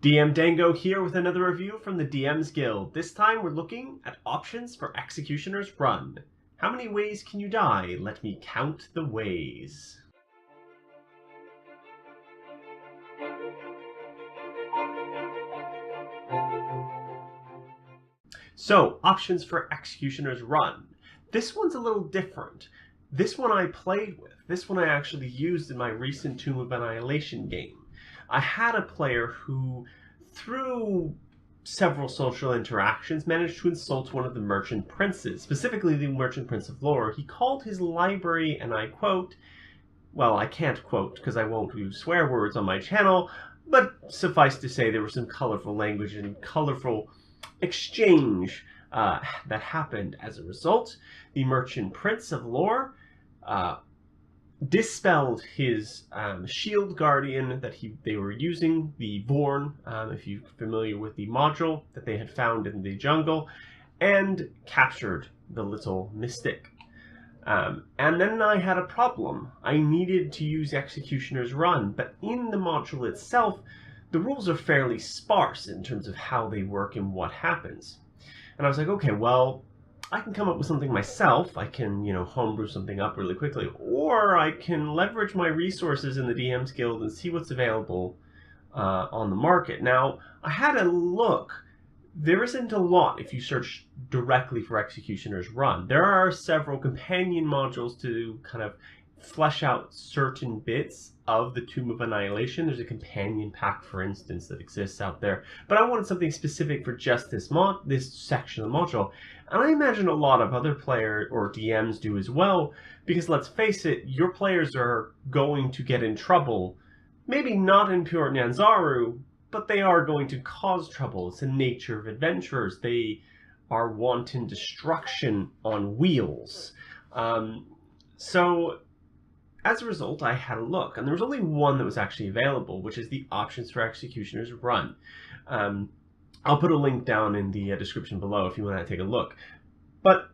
DM Dango here with another review from the DM's Guild. This time we're looking at options for Executioner's Run. How many ways can you die? Let me count the ways. So, options for Executioner's Run. This one's a little different. This one I played with. This one I actually used in my recent Tomb of Annihilation game. I had a player who, through several social interactions, managed to insult one of the merchant princes, specifically the merchant prince of Lore. He called his library, and I quote, well, I can't quote because I won't use swear words on my channel, but suffice to say there was some colorful language and colorful exchange that happened as a result. The merchant prince of Lore dispelled his shield guardian that they were using, the Vorn, if you're familiar with the module that they had found in the jungle, and captured the little mystic. And then I had a problem. I needed to use Executioner's Run, but in the module itself, the rules are fairly sparse in terms of how they work and what happens. And I was like, okay, well, I can come up with something myself. I can, homebrew something up really quickly, or I can leverage my resources in the DM's Guild and see what's available on the market. Now, I had a look. There isn't a lot if you search directly for Executioner's Run. There are several companion modules to kind of flesh out certain bits of the Tomb of Annihilation. There's a companion pack, for instance, that exists out there. But I wanted something specific for just this section of the module. And I imagine a lot of other players or DMs do as well, because let's face it, your players are going to get in trouble. Maybe not in pure Nyanzaru, but they are going to cause trouble. It's the nature of adventurers. They are wanton destruction on wheels. So as a result, I had a look, and there was only one that was actually available, which is the options for Executioner's Run. I'll put a link down in the description below if you want to take a look. But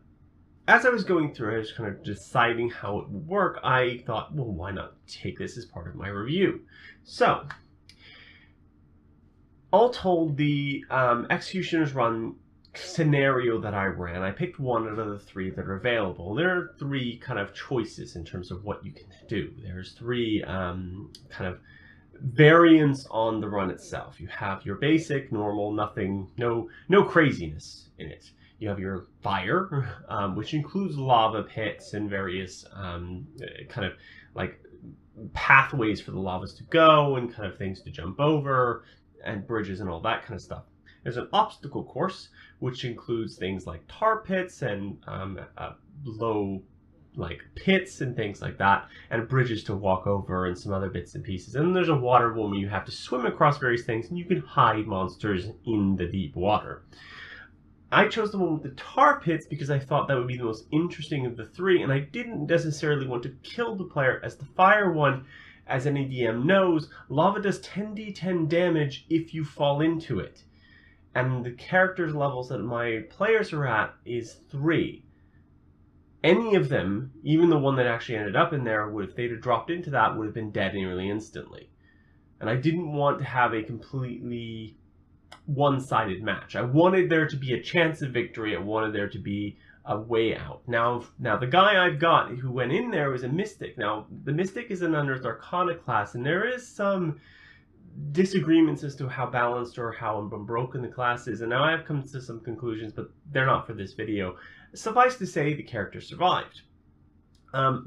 as I was going through, I was kind of deciding how it would work. I thought, well, why not take this as part of my review? So, all told, the Executioner's Run scenario that I ran, I picked one out of the three that are available. There are three kind of choices in terms of what you can do. There's three kind of variants on the run itself. You have your basic, normal, nothing, no craziness in it. You have your fire, which includes lava pits and various kind of like pathways for the lavas to go and kind of things to jump over and bridges and all that kind of stuff. There's an obstacle course, which includes things like tar pits and low pits and things like that, and bridges to walk over and some other bits and pieces. And then there's a water one where you have to swim across various things and you can hide monsters in the deep water. I chose the one with the tar pits because I thought that would be the most interesting of the three, and I didn't necessarily want to kill the player. As the fire one, as any DM knows, lava does 10d10 damage if you fall into it. And the character's levels that my players are at is 3. Any of them, even the one that actually ended up in there, if they'd have dropped into that, would have been dead nearly instantly. And I didn't want to have a completely one-sided match. I wanted there to be a chance of victory. I wanted there to be a way out. Now the guy I've got who went in there was a mystic. Now, the mystic is an Unearthed Arcana class, and there is some disagreements as to how balanced or how unbroken the class is, and now I have come to some conclusions, but they're not for this video. Suffice to say, the character survived.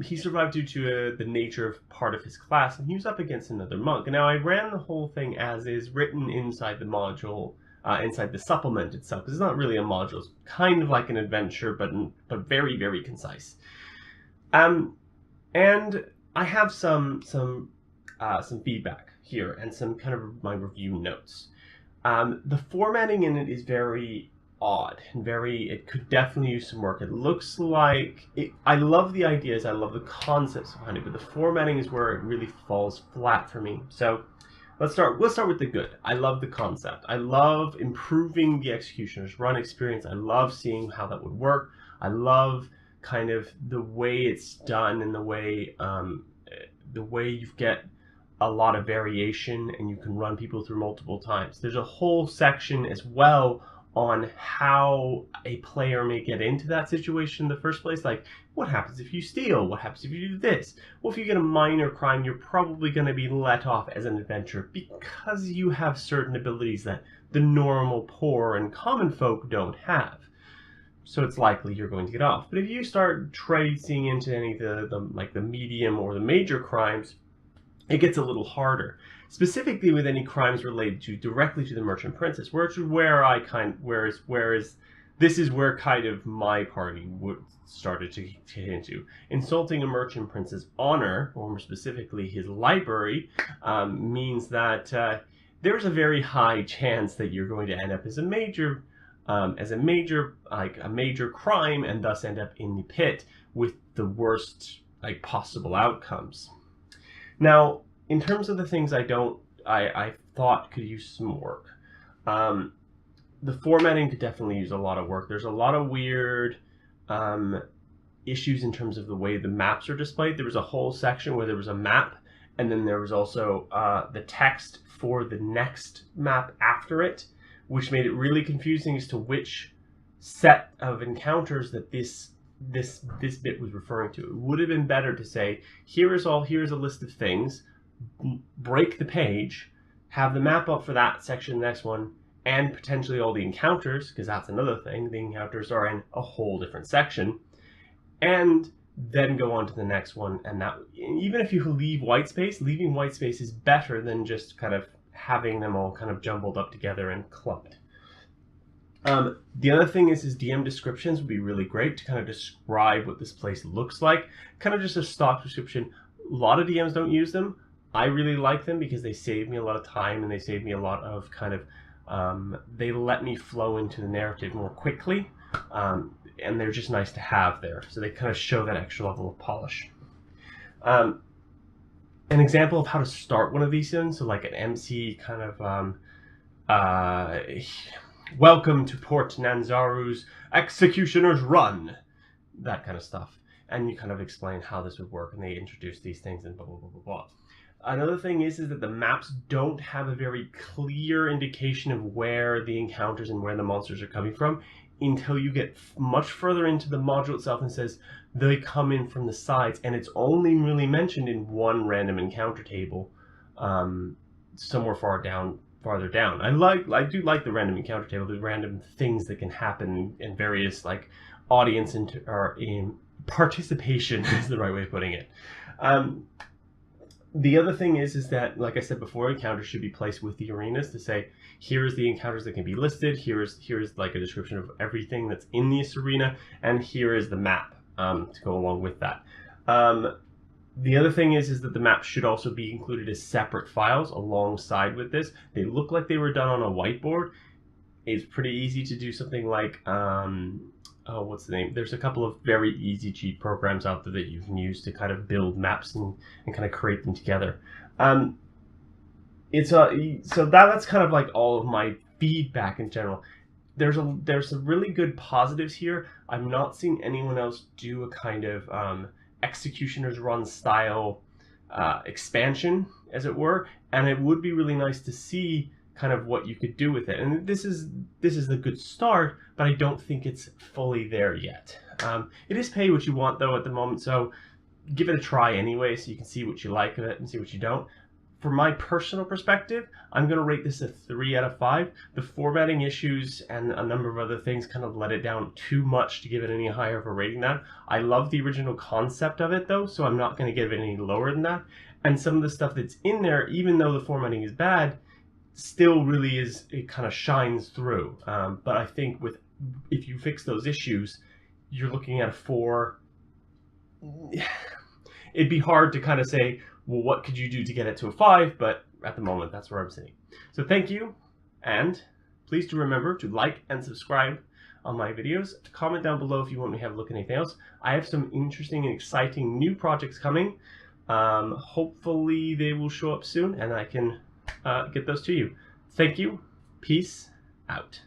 He survived due to the nature of part of his class, and he was up against another monk. Now, I ran the whole thing as is, written inside the module, inside the supplement itself, because it's not really a module. It's kind of like an adventure, but very, very concise. And I have some feedback here and some kind of my review notes. The formatting in it is very odd and it could definitely use some work. It looks like I love the ideas, I love the concepts behind it, but the formatting is where it really falls flat for me. So let's start with the good. I love the concept. I love improving the Executioner's Run experience. I love seeing how that would work. I love kind of the way it's done and the way you get a lot of variation, and you can run people through multiple times. There's a whole section as well on how a player may get into that situation in the first place. Like, what happens if you steal? What happens if you do this? Well, if you get a minor crime, you're probably going to be let off as an adventurer because you have certain abilities that the normal poor and common folk don't have. So it's likely you're going to get off. But if you start tracing into any of the medium or the major crimes, it gets a little harder. Specifically with any crimes related directly to the merchant princess, whereas this is where kind of my party started to get into. Insulting a merchant prince's honor, or more specifically his library, means that there's a very high chance that you're going to end up as a major crime, and thus end up in the pit with the worst possible outcomes. Now, in terms of the things I thought could use some work, the formatting could definitely use a lot of work. There's a lot of weird issues in terms of the way the maps are displayed. There was a whole section where there was a map, and then there was also the text for the next map after it, which made it really confusing as to which set of encounters that this bit was referring to. It would have been better to say, here's a list of things, break the page, have the map up for that section, the next one, and potentially all the encounters, because that's another thing. The encounters are in a whole different section, and then go on to the next one. And that, even if you leave white space, leaving white space is better than just kind of having them all kind of jumbled up together and clumped. The other thing is DM descriptions would be really great to kind of describe what this place looks like. Kind of just a stock description. A lot of DMs don't use them. I really like them because they save me a lot of time, and they save me a lot of kind of, they let me flow into the narrative more quickly, and they're just nice to have there. So they kind of show that extra level of polish. An example of how to start one of these things, so like an MC kind of, welcome to Port Nanzaru's Executioner's Run, that kind of stuff. And you kind of explain how this would work, and they introduce these things and blah, blah, blah, blah, blah. Another thing is that the maps don't have a very clear indication of where the encounters and where the monsters are coming from until you get much further into the module itself, and says they come in from the sides, and it's only really mentioned in one random encounter table somewhere farther down. I do like the random encounter table, the random things that can happen in various audience in participation is the right way of putting it. The other thing is that, like I said before, encounters should be placed with the arenas to say, here's the encounters that can be listed, here's like a description of everything that's in this arena, and here is the map to go along with that. The other thing is that the map should also be included as separate files alongside with this. They look like they were done on a whiteboard. It's pretty easy to do something like, oh, what's the name? There's a couple of very easy, cheap programs out there that you can use to kind of build maps and kind of create them together. So that's kind of like all of my feedback in general. There's some really good positives here. I'm not seeing anyone else do a kind of Executioner's Run style expansion, as it were, and it would be really nice to see kind of what you could do with it. And this is a good start, but I don't think it's fully there yet. It is pay what you want though at the moment, so give it a try anyway, so you can see what you like of it and see what you don't. For my personal perspective, I'm going to rate this a 3 out of 5. The formatting issues and a number of other things kind of let it down too much to give it any higher of a rating than that. I love the original concept of it though, so I'm not going to give it any lower than that. And some of the stuff that's in there, even though the formatting is bad, still really it kind of shines through. But I think if you fix those issues, you're looking at a 4. It'd be hard to kind of say, well, what could you do to get it to a 5? But at the moment, that's where I'm sitting. So thank you, and please do remember to like and subscribe on my videos. Comment down below if you want me to have a look at anything else. I have some interesting and exciting new projects coming. Hopefully they will show up soon, and I can get those to you. Thank you. Peace out.